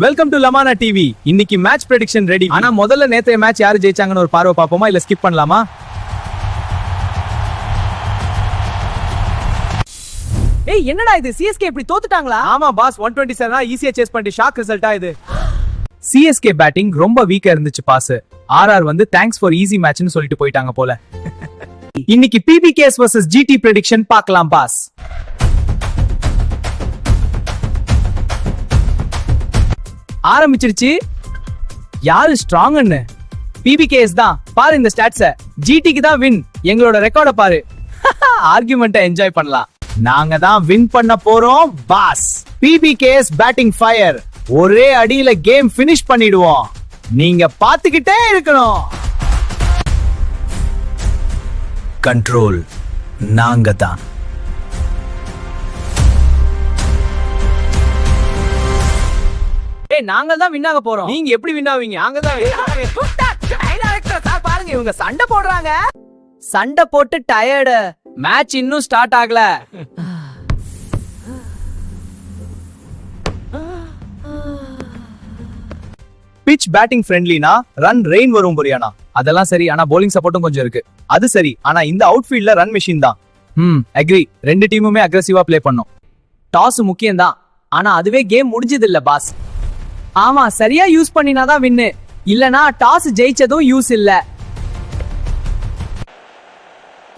Welcome to லமானா TV. இன்னைக்கு match prediction ready. ஆனா முதல்ல நேத்தைய மேட்ச் யாரு ஜெயிச்சாங்கன்னு ஒரு பார்வை பாப்போமா, இல்ல ஸ்கிப் பண்ணலாமா? ஏய் என்னடா இது, சிஎஸ்கே இப்படி தோத்துட்டாங்களா? ஆமா பாஸ், 127 ஈஸியா சேஸ் பண்ணிட்டு ஷாக் ரிசல்ட்டா இது. சிஎஸ்கே பேட்டிங் ரொம்ப வீக்கா இருந்துச்சு பாஸ். ஆர்ஆர் வந்து தேங்க்ஸ் ஃபார் ஈஸி மேட்ச்னு சொல்லிட்டு போயிட்டாங்க போல. இன்னைக்கு பிபிகேஎஸ் vs ஜிடி பிரெடிக்ஷன் பார்க்கலாம் பாஸ். ஆரம்பிச்சிருச்சு. யாரு ஸ்ட்ராங்னு? பிபிகேஎஸ் தான். பாரு இந்த ஸ்டாட்ஸ. ஜிடிக்கு தான் வின். எங்களோட ரெக்கார்ட பாரு. ஆர்குமெண்ட்டை என்ஜாய் பண்ணலாம். நாங்க தான் வின் பண்ண போறோம் பாஸ். PBKS batting fire. ஒரே அடியில கேம் ஃபினிஷ் பண்ணிடுவோம். நீங்க பாத்துக்கிட்டே இருக்கணும். கண்ட்ரோல் நாங்க தான். ஏய் நாங்க தான் வின் ஆக போறோம். நீங்க எப்படி வின் ஆவீங்க? நாங்க தான் பாருங்க இவங்க சண்டை போடுறாங்க. சண்டை போட்டு டயர்டு. மேட்ச் இன்னும் ஸ்டார்ட் ஆகல. பிட்ச் பேட்டிங் ஃப்ரெண்ட்லினா ரன் ரெயின் வரும் புரியானா? அதெல்லாம் சரி, ஆனா bowling சப்போர்ட்டும் கொஞ்சம் இருக்கு. அது சரி, ஆனா இந்த அவுட்ஃபீல்ட்ல ரன் மெஷின் தான். அக்ரி. ரெண்டு டீமுமே அக்ரெசிவா ப்ளே பண்ணும். டாஸ் முக்கியம் தான், ஆனா அதுவே கேம் முடிஞ்சது இல்ல பாஸ். ஆமா, சரியா யூஸ் பண்ணினாதான் வின்னு. இல்லனா டாஸ் ஜெயிச்சதும் யூஸ் இல்ல.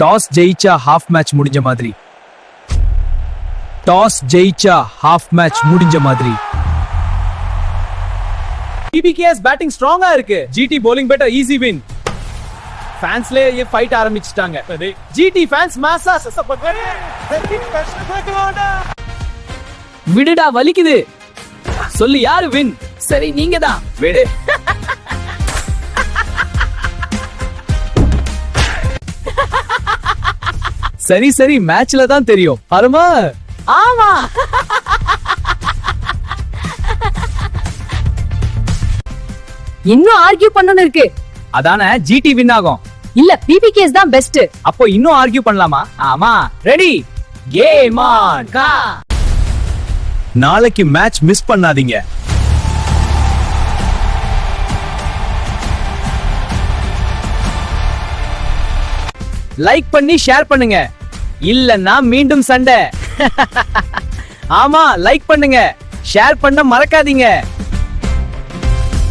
டாஸ் ஜெயிச்சா ஹாஃப் மேட்ச் முடிஞ்ச மாதிரி. டாஸ் ஜெயிச்சா ஹாஃப் மேட்ச் முடிஞ்ச மாதிரி. பிபிகேஎஸ் பேட்டிங் ஸ்ட்ராங்கா இருக்கு. GT bowling better, easy win. ஃபேன்ஸ்லயே ஃபைட் ஆரம்பிச்சிட்டாங்க. ஜிடி ஃபேன்ஸ் மாஸா விடுடா, வலிக்குது. சொல்லு யாரு வின்? சரி நீங்க தான். விடு. சரி சரி, மேட்ச்ல தான் தெரியும். அருமா. ஆமா. இன்னும் ஆர்கியூ பண்ணனும் இருக்கு. அதானே ஜிடி வின் ஆகும். இல்ல பிபிகேஎஸ் தான் பெஸ்ட். அப்போ இன்னும் ஆர்கியூ பண்ணலாமா? ஆமா. Ready, game on. நாளைக்கு மேட்ச் மிஸ் பண்ணாதீங்க. லைக் பண்ணி ஷேர் பண்ணுங்க. இல்லன்னா மீண்டும் சண்டை. ஆமா, லைக் பண்ணுங்க, ஷேர் பண்ண மறக்காதீங்க.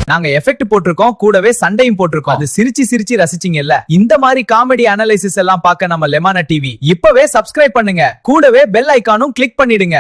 நாங்க எஃபெக்ட் போட்டிருக்கோம், கூடவே சண்டையும் போட்டிருக்கோம். அது சிரிச்சு சிரிச்சு ரசிச்சீங்கல்ல. இந்த மாதிரி காமெடி அனலைசிஸ் எல்லாம் பார்க்க நம்ம லெமானா டிவி இப்பவே சப்ஸ்கிரைப் பண்ணுங்க. கூடவே பெல் ஐகானும் கிளிக் பண்ணிடுங்க.